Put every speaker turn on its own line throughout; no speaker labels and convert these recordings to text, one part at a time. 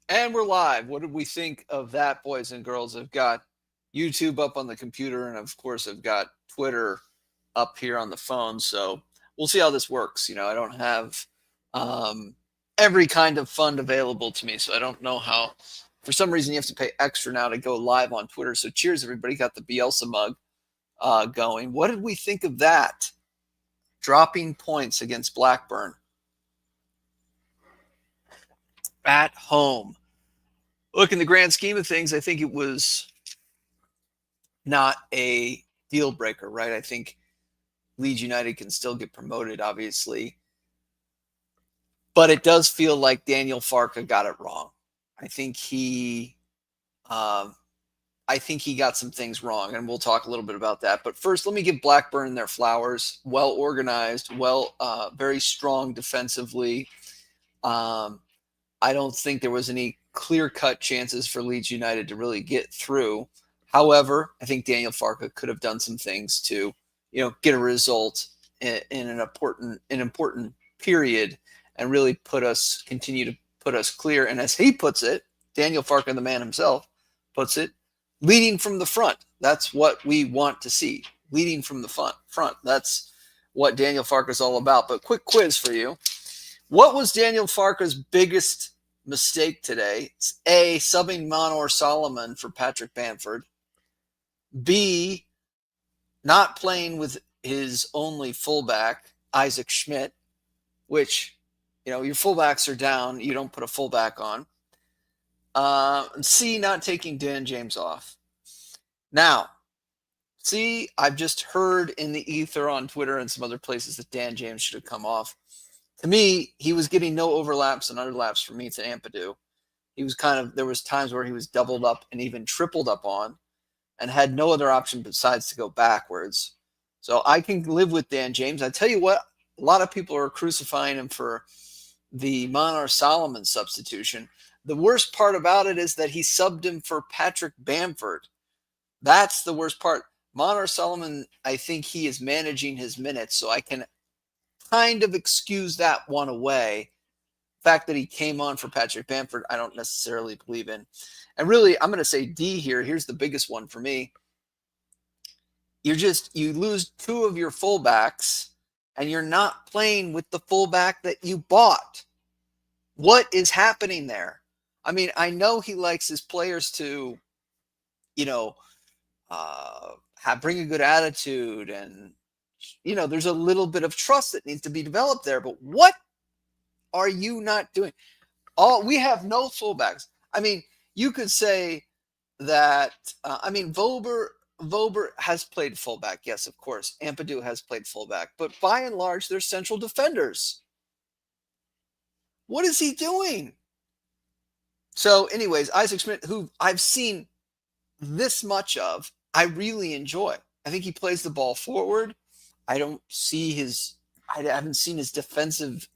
And we're live. What did we think of that, boys and girls? I've got YouTube up on the computer, and of course, I've got Twitter up here on the phone. So we'll see how this works. I don't have um, every kind of fund available to me, so I don't know how. For some reason, you have to pay extra now to go live on Twitter. So cheers, everybody! Got the Bielsa mug going. What did we think of that? Dropping points against Blackburn at home. Look, in the grand scheme of things, I think it was not a deal breaker, right? I think Leeds United can still get promoted, obviously. But it does feel like Daniel Farke got it wrong. I think he got some things wrong, and we'll talk a little bit about that. But first, let me give Blackburn their flowers. Well organized, very strong defensively. I don't think there was any clear-cut chances for Leeds United to really get through. However, I think Daniel Farke could have done some things to, get a result in an important period and really continue to put us clear. And as he puts it, Daniel Farke, the man himself, puts it, leading from the front. That's what we want to see. Leading from the front. That's what Daniel Farke is all about. But quick quiz for you. What was Daniel Farke's biggest mistake today? It's A, subbing Manor Solomon for Patrick Bamford. B, not playing with his only fullback, Isaac Schmidt, which, your fullbacks are down. You don't put a fullback on. C, not taking Dan James off. Now, C, I've just heard in the ether on Twitter and some other places that Dan James should have come off. To me, he was getting no overlaps and underlaps from me to Ampadu. He was there was times where he was doubled up and even tripled up on and had no other option besides to go backwards. So I can live with Dan James. I tell you what, a lot of people are crucifying him for the Manor Solomon substitution. The worst part about it is that he subbed him for Patrick Bamford. That's the worst part. Manor Solomon, I think he is managing his minutes, so I can kind of excuse that one away. The fact that he came on for Patrick Bamford, I don't necessarily believe in. And really, I'm going to say D here. Here's the biggest one for me. You lose two of your fullbacks, and you're not playing with the fullback that you bought. What is happening there? I mean, I know he likes his players to, bring a good attitude, and there's a little bit of trust that needs to be developed there. But what are you not doing? We have no fullbacks. I mean, you could say that. Vober has played fullback. Yes, of course. Ampadu has played fullback. But by and large, they're central defenders. What is he doing? So, anyways, Isaac Schmidt, who I've seen this much of, I really enjoy. I think he plays the ball forward. I haven't seen his defensive,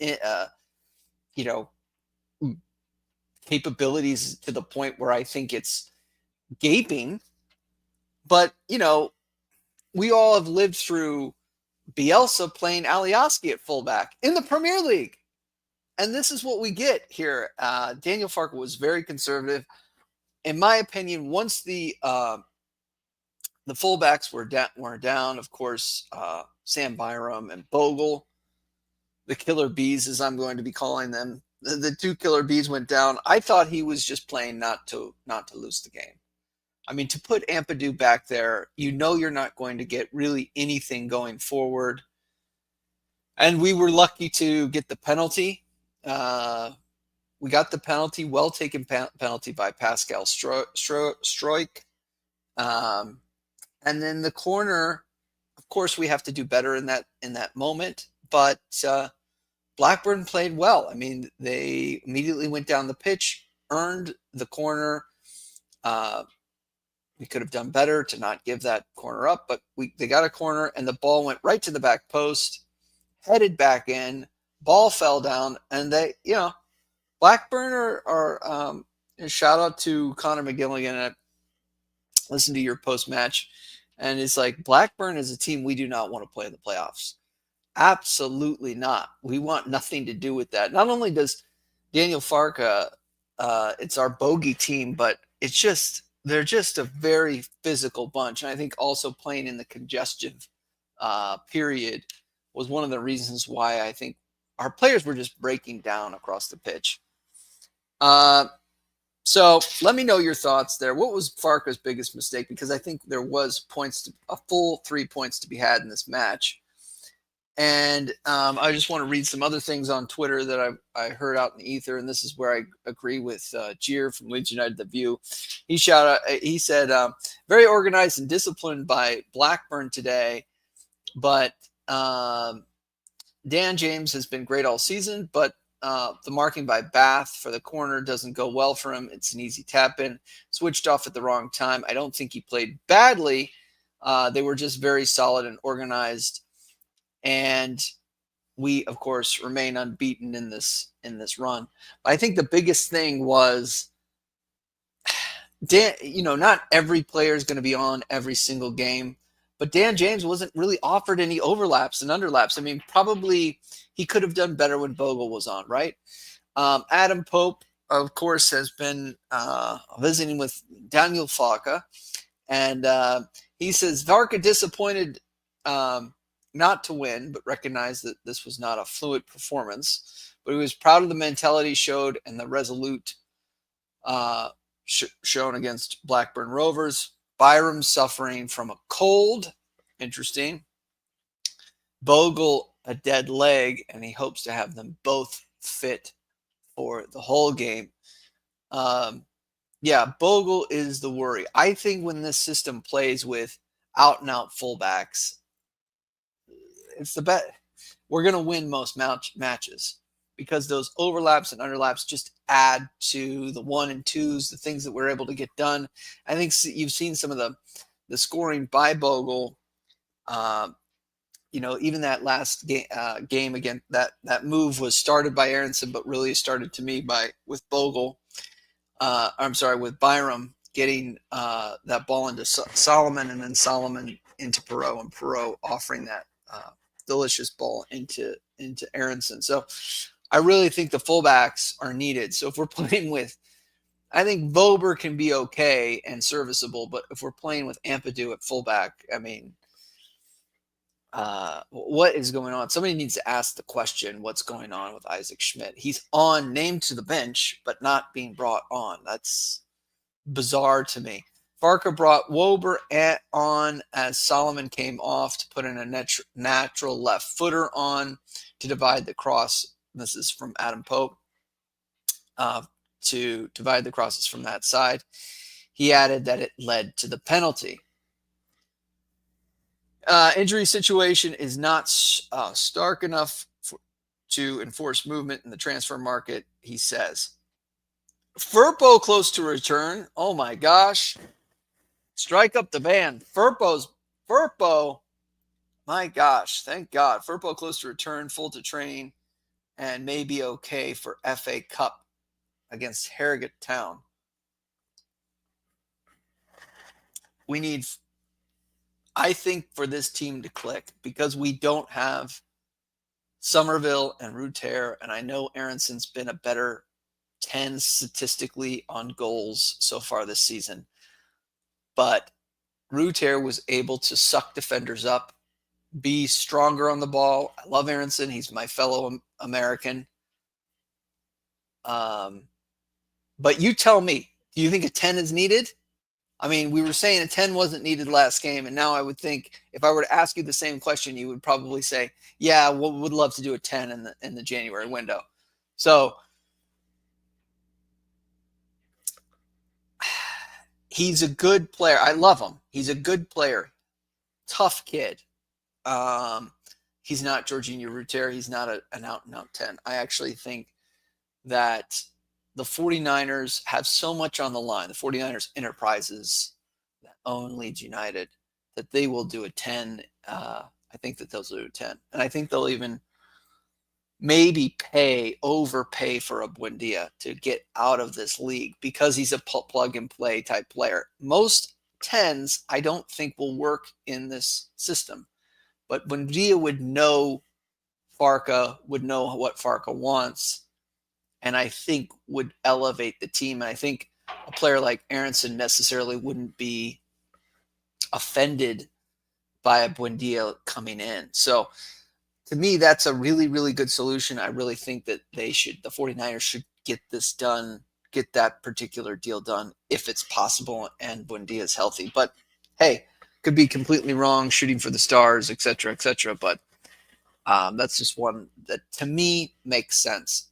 capabilities to the point where I think it's gaping. But, we all have lived through Bielsa playing Alioski at fullback in the Premier League. And this is what we get here. Daniel Farke was very conservative. In my opinion, once the fullbacks were down, of course, Sam Byram and Bogle, the killer bees, as I'm going to be calling them, the two killer bees went down. I thought he was just playing not to lose the game. I mean, to put Ampadu back there, you're not going to get really anything going forward. And we were lucky to get the penalty. We got the penalty, well taken penalty by Pascal Struijk. And then the corner, of course, we have to do better in that moment. But Blackburn played well. I mean, they immediately went down the pitch, earned the corner. We could have done better to not give that corner up, but they got a corner, and the ball went right to the back post, headed back in, ball fell down, and they, Blackburn are shout out to Connor McGilligan. I listened to your post-match, and it's like, Blackburn is a team we do not want to play in the playoffs. Absolutely not. We want nothing to do with that. Not only does Daniel Farke it's our bogey team, but they're just a very physical bunch. And I think also playing in the congestive period was one of the reasons why I think our players were just breaking down across the pitch. So let me know your thoughts there. What was Farke's biggest mistake? Because I think there was a full 3 points to be had in this match. And I just want to read some other things on Twitter that I heard out in the ether, and this is where I agree with Jeer from Leeds United, The View. He said, very organized and disciplined by Blackburn today, but Dan James has been great all season, but the marking by Bath for the corner doesn't go well for him. It's an easy tap-in. Switched off at the wrong time. I don't think he played badly. They were just very solid and organized. And we, of course, remain unbeaten in this run. But I think the biggest thing was, Dan, not every player is going to be on every single game, but Dan James wasn't really offered any overlaps and underlaps. I mean, probably he could have done better when Bogle was on, right? Adam Pope, of course, has been visiting with Daniel Farke, and he says Farke disappointed not to win, but recognized that this was not a fluid performance. But he was proud of the mentality showed and the resolute shown against Blackburn Rovers. Byram suffering from a cold. Interesting. Bogle, a dead leg, and he hopes to have them both fit for the whole game. Yeah, Bogle is the worry. I think when this system plays with out-and-out fullbacks, it's the bet. We're going to win most matches because those overlaps and underlaps just add to the 1 and 2s, the things that we're able to get done. I think you've seen some of the scoring by Bogle. Even that last game again, that move was started by Aronson, but really started to me with Bogle. With Byram getting that ball into Solomon, and then Solomon into Perot, and Perot offering that delicious ball into Aronson. So I really think the fullbacks are needed. So if we're playing with, I think Vober can be okay and serviceable, but if we're playing with Ampadu at fullback, I mean, what is going on? Somebody needs to ask the question, what's going on with Isaac Schmidt? He's named to the bench, but not being brought on. That's bizarre to me. Farke brought Wober on as Solomon came off to put in a natural left footer on to divide the cross. This is from Adam Pope. To divide the crosses from that side. He added that it led to the penalty. Injury situation is not stark enough to enforce movement in the transfer market, he says. Firpo close to return. Oh my gosh. Strike up the band. Firpo. My gosh. Thank God. Firpo close to return, full to train, and may be okay for FA Cup against Harrogate Town. I think for this team to click, because we don't have Somerville and Ruter, and I know Aronson's been a better 10 statistically on goals so far this season. But Ruter was able to suck defenders up, be stronger on the ball. I love Aronson. He's my fellow American. But you tell me, do you think a 10 is needed? I mean, we were saying a 10 wasn't needed last game, and now I would think if I were to ask you the same question, you would probably say, yeah, would love to do a 10 in the January window. So he's a good player. I love him. He's a good player. Tough kid. He's not Jorginho Ruter. He's not an out-and-out 10. I actually think that the 49ers have so much on the line, the 49ers enterprises that own Leeds United, that they will do a 10. I think that they'll do a 10. And I think they'll even maybe overpay for a Buendia to get out of this league because he's a plug-and-play type player. Most 10s I don't think will work in this system. But Buendia would know Farke, would know what Farke wants, and I think would elevate the team. And I think a player like Aronson necessarily wouldn't be offended by a Buendia coming in. So to me, that's a really, really good solution. I really think that the 49ers should get this done, get that particular deal done if it's possible and Buendia is healthy. But hey, could be completely wrong, shooting for the stars, et cetera, et cetera. But that's just one that to me makes sense.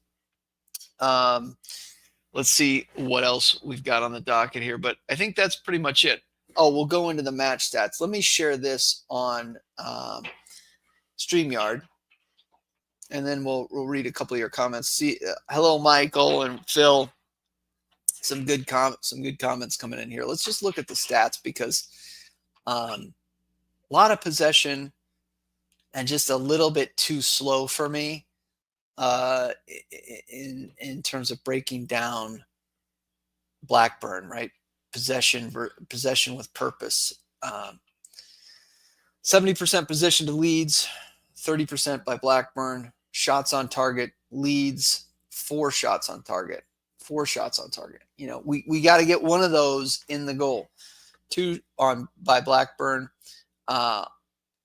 Let's see what else we've got on the docket here, but I think that's pretty much it. Oh, we'll go into the match stats. Let me share this on StreamYard, and then we'll read a couple of your comments. See, hello, Michael and Phil. Some good comments coming in here. Let's just look at the stats because a lot of possession and just a little bit too slow for me in terms of breaking down Blackburn, right? Possession with purpose. 70% possession to Leeds, 30% by Blackburn. Shots on target, Leeds, 4 shots on target. 4 shots on target. You know, we got to get one of those in the goal. 2 by Blackburn,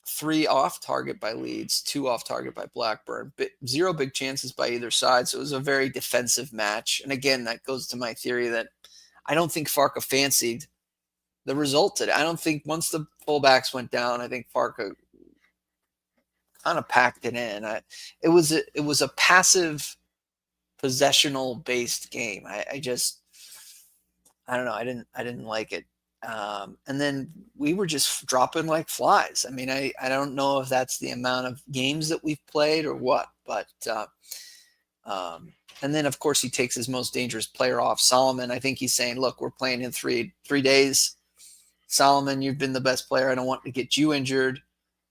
3 off target by Leeds, 2 off target by Blackburn. 0 big chances by either side. So it was a very defensive match. And again, that goes to my theory that I don't think Farke fancied the result today. I don't think once the fullbacks went down, I think Farke kind of packed it in. It was a passive, possessional based game. I don't know. I didn't like it. And then we were just dropping like flies. I mean, I don't know if that's the amount of games that we've played or what, but and then of course he takes his most dangerous player off, Solomon. I think he's saying, look, we're playing in three days. Solomon, you've been the best player. I don't want to get you injured.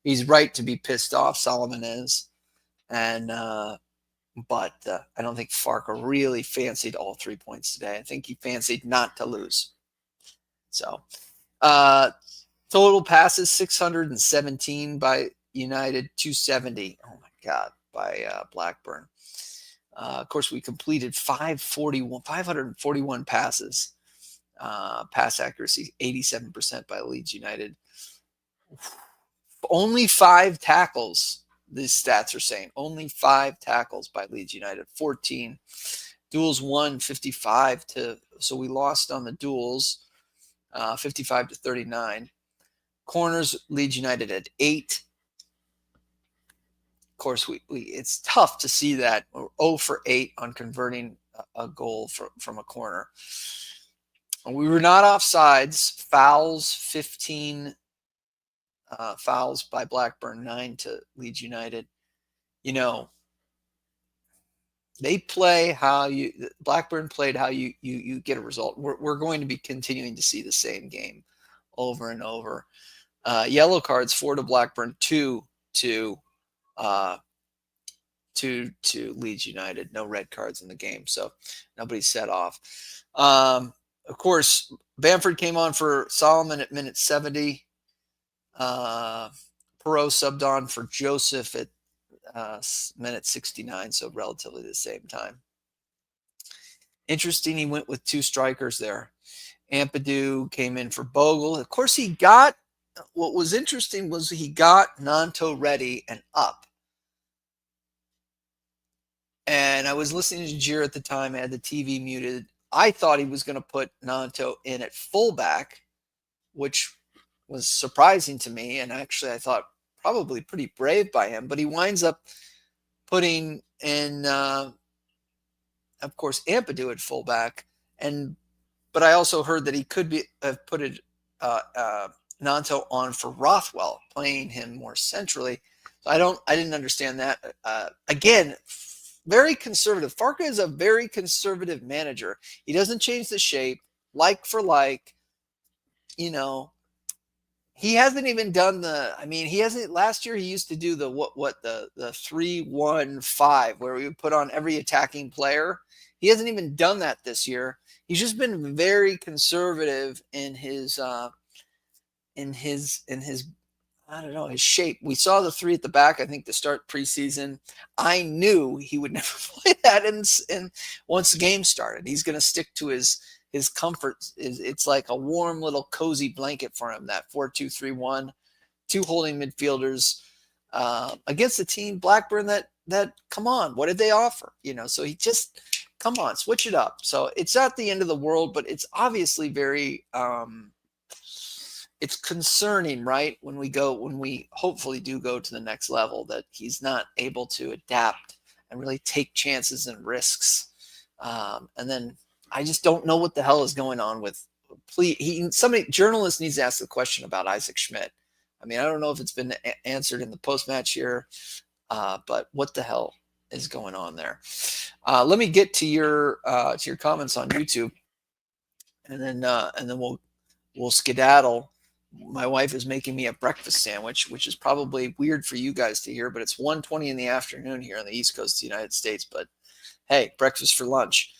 He's right to be pissed off. Solomon is. And, but I don't think Farke really fancied all 3 points today. I think he fancied not to lose. So, total passes 617 by United, 270. Oh my God, by Blackburn. Of course, we completed 541 passes. Pass accuracy 87% by Leeds United. Only 5 tackles. These stats are saying only 5 tackles by Leeds United. 14 duels won, 55 to. So we lost on the duels. 55 to 39. Corners, Leeds United at 8. Of course, it's tough to see that. We're 0 for 8 on converting a goal from a corner. And we were not offsides. Fouls, 15 fouls by Blackburn, 9 to Leeds United. You know, they play how Blackburn played how you get a result. We're going to be continuing to see the same game over and over. Yellow cards, 4 to Blackburn, 2 to Leeds United. No red cards in the game, so nobody's set off. Of course, Bamford came on for Solomon at minute 70. Perot subbed on for Joseph at minute 69, so relatively the same time. Interesting, he went with 2 strikers there. Ampadu came in for Bogle. Of course, what was interesting was he got Nanto ready and up. And I was listening to Giroud at the time. I had the TV muted. I thought he was going to put Nanto in at fullback, which was surprising to me. And actually, I thought probably pretty brave by him. But he winds up putting in, of course, Ampadu at fullback. But I also heard that he could have put Nanto on for Rothwell, playing him more centrally. So I didn't understand that. Again, very conservative. Farke is a very conservative manager. He doesn't change the shape, like for like. You know, he hasn't even done last year he used to do the 3-1-5 where we would put on every attacking player. He hasn't even done that this year. He's just been very conservative in his I don't know, his shape. We saw the three at the back, I think, to start preseason. I knew he would never play that in once the game started. He's going to stick to his comfort. It's like a warm little cozy blanket for him, that 4-2-3-1, two holding midfielders against a team, Blackburn, that come on, what did they offer? So he just, come on, switch it up. So it's not the end of the world, but it's obviously very it's concerning, right? When we hopefully do go to the next level, that he's not able to adapt and really take chances and risks. And then I just don't know what the hell is going on with. Somebody journalist needs to ask the question about Isaac Schmidt. I mean, I don't know if it's been answered in the post-match here, but what the hell is going on there? Let me get to your comments on YouTube, and then we'll skedaddle. My wife is making me a breakfast sandwich, which is probably weird for you guys to hear, but it's 1:20 in the afternoon here on the East Coast of the United States. But hey, breakfast for lunch.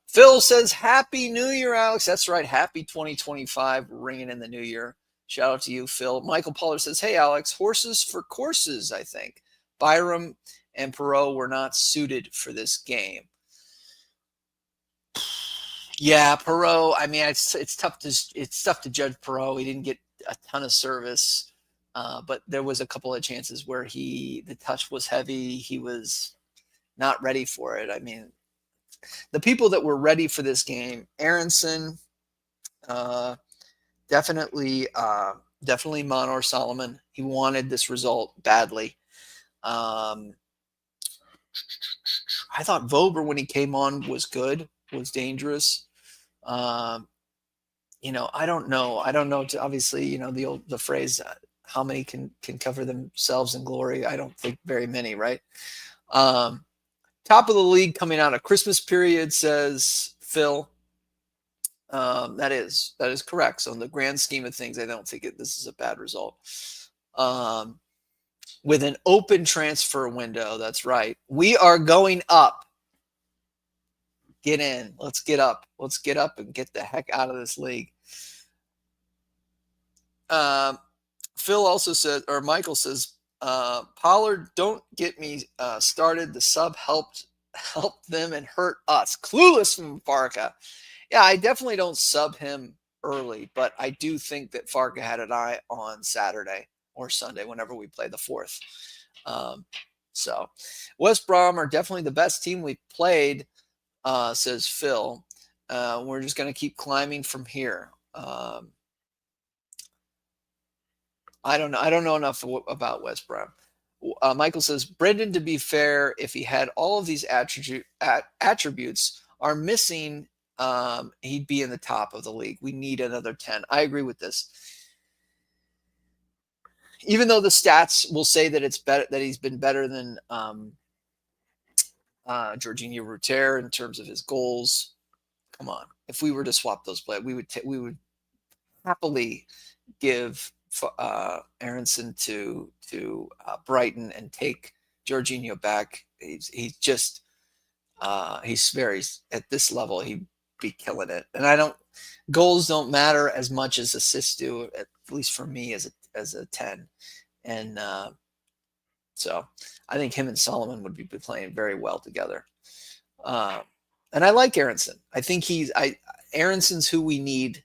Phil says, Happy New Year, Alex. That's right. Happy 2025, ringing in the new year. Shout out to you, Phil. Michael Pollard says, hey, Alex, horses for courses, I think. Byram and Perot were not suited for this game. Yeah, Perot. I mean, it's tough to judge Perot. He didn't get a ton of service, but there was a couple of chances where the touch was heavy. He was not ready for it. I mean, the people that were ready for this game, Aronson, definitely Monor Solomon. He wanted this result badly. I thought Vober, when he came on, was good, was dangerous. I don't know. Obviously, the phrase, how many can cover themselves in glory? I don't think very many, right? Top of the league coming out of Christmas period, says Phil. That is correct. So in the grand scheme of things, I don't think this is a bad result. With an open transfer window, that's right. We are going up. Get in. Let's get up. Let's get up and get the heck out of this league. Phil also says, or Michael says, Pollard, don't get me started. The sub helped them and hurt us. Clueless from Farka. Yeah, I definitely don't sub him early, but I do think that Farka had an eye on Saturday or Sunday, whenever we play the 4th. So West Brom are definitely the best team we played, says Phil. We're just going to keep climbing from here. I don't know enough about West Brom. Michael says, Brendan, to be fair, if he had all of these attributes are missing, he'd be in the top of the league. We need another 10. I agree with this. Even though the stats will say that it's better, that he's been better than Jorginho Ruter in terms of his goals. Come on, if we were to swap those players, we would happily give Aronson to Brighton and take Jorginho back. He's just he's very, at this level, he'd be killing it. And goals don't matter as much as assists do, at least for me as a 10. And so I think him and Solomon would be playing very well together. And I like Aronson. I think Aronson's who we need.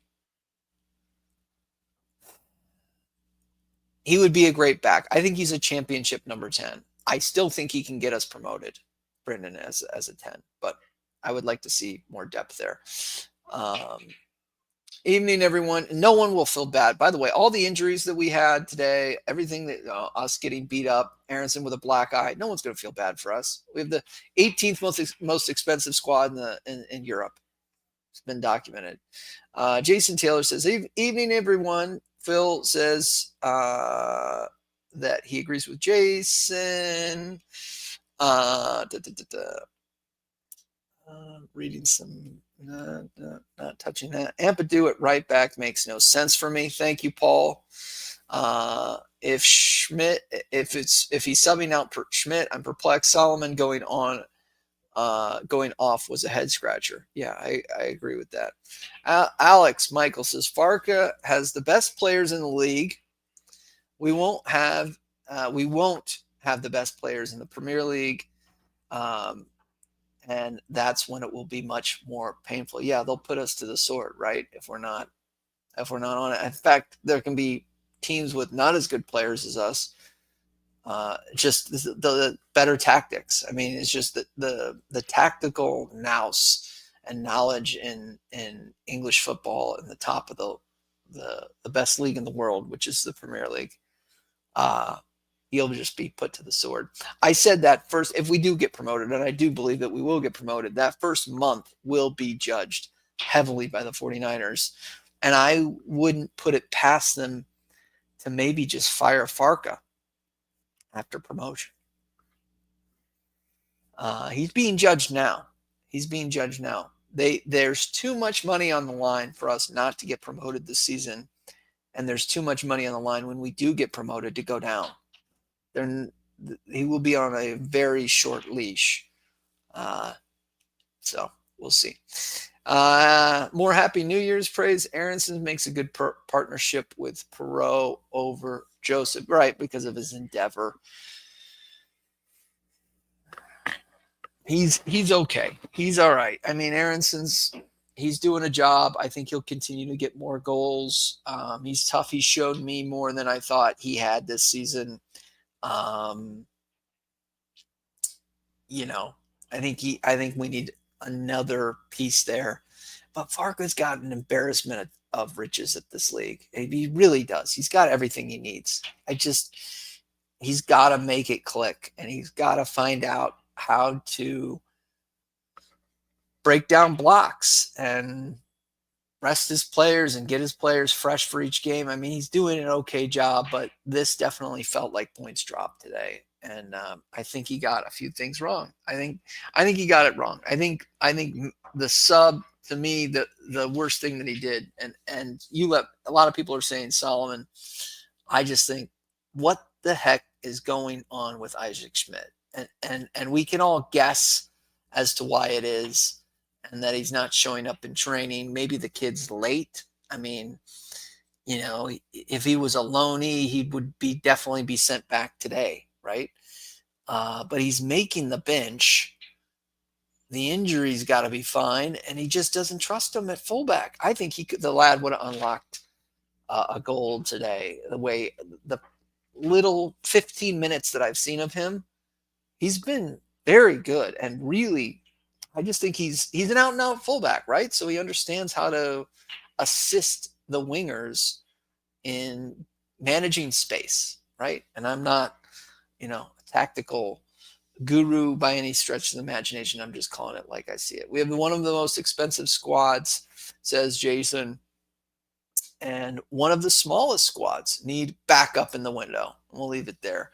He would be a great back. I think he's a championship number 10. I still think he can get us promoted, Brendan, as a 10, but I would like to see more depth there. Evening, everyone. No one will feel bad. By the way, all the injuries that we had today, everything that us getting beat up, Aronson with a black eye, no one's going to feel bad for us. We have the 18th most expensive squad in Europe. It's been documented. Jason Taylor says, evening, everyone. Phil says that he agrees with Jason. Reading some, not touching that. Ampadu at right back makes no sense for me. Thank you, Paul. If he's subbing out Schmidt, I'm perplexed. Solomon going off was a head scratcher. Yeah, I agree with that. Alex Michael says Farka has the best players in the league. We won't have the best players in the Premier League, and that's when it will be much more painful. Yeah, they'll put us to the sword, right? If we're not on it. In fact, there can be teams with not as good players as us, just the better tactics. I mean, it's just the tactical nous and knowledge in English football in the top of the best league in the world, which is the Premier League. You'll just be put to the sword. I said that first, if we do get promoted, and I do believe that we will get promoted, that first month will be judged heavily by the 49ers. And I wouldn't put it past them to maybe just fire Farka after promotion. He's being judged now. There's too much money on the line for us not to get promoted this season, and there's too much money on the line when we do get promoted to go down. He will be on a very short leash. So we'll see. More Happy New Year's praise. Aronson makes a good partnership with Perot over Joseph, right, because of his endeavor. He's okay. He's all right. I mean, he's doing a job. I think he'll continue to get more goals. He's tough. He showed me more than I thought he had this season. I think we need another piece there. But Farka's got an embarrassment of riches at this league. He really does. He's got everything he needs. He's got to make it click, and he's got to find out how to break down blocks and rest his players and get his players fresh for each game. I mean, he's doing an okay job, but this definitely felt like points dropped today. And I think he got a few things wrong. I think he got it wrong. I think the sub, to me, the worst thing that he did, and a lot of people are saying Solomon. I just think, what the heck is going on with Isaac Schmidt? And we can all guess as to why it is, and that he's not showing up in training. Maybe the kid's late. I mean, if he was a loanee, he would definitely be sent back today, right? But he's making the bench. The injury's got to be fine, and he just doesn't trust him at fullback. I think the lad would have unlocked a goal today. The little 15 minutes that I've seen of him, he's been very good, and really, I just think he's an out-and-out fullback, right? So he understands how to assist the wingers in managing space, right? And I'm not, a tactical guru by any stretch of the imagination. I'm just calling it like I see it. We have one of the most expensive squads, says Jason, and one of the smallest squads need backup in the window. We'll leave it there.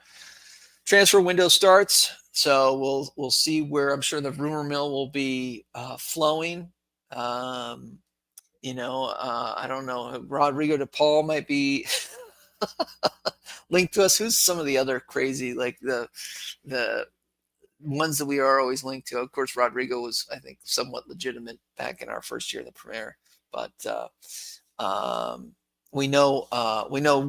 Transfer window starts, so we'll see where I'm sure the rumor mill will be flowing. I don't know. Rodrigo de Paul might be linked to us. Who's some of the other crazy, like the ones that we are always linked to? Of course, Rodrigo was, I think, somewhat legitimate back in our first year in the Premier, but we know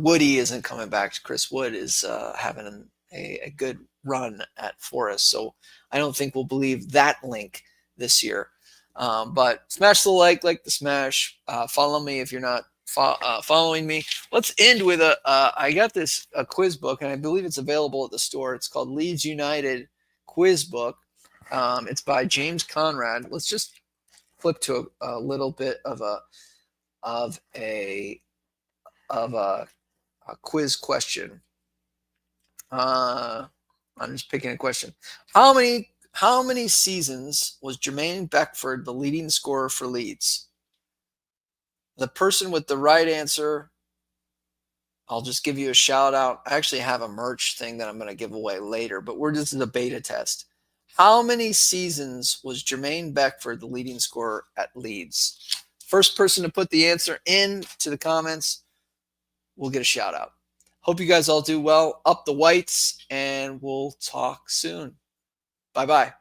Woody isn't coming back. Chris Wood is having a good run at Forest, so I don't think we'll believe that link this year. But smash the like the smash. Follow me if you're not following me. Let's end with I got a quiz book, and I believe it's available at the store. It's called Leeds United Quiz Book. It's by James Conrad. Let's just flip to a little bit of a quiz question. I'm just picking a question. How many seasons was Jermaine Beckford the leading scorer for Leeds? The person with the right answer, I'll just give you a shout out. I actually have a merch thing that I'm going to give away later, but this is a beta test. How many seasons was Jermaine Beckford the leading scorer at Leeds? First person to put the answer into the comments will get a shout out. Hope you guys all do well. Up the whites, and we'll talk soon. Bye-bye.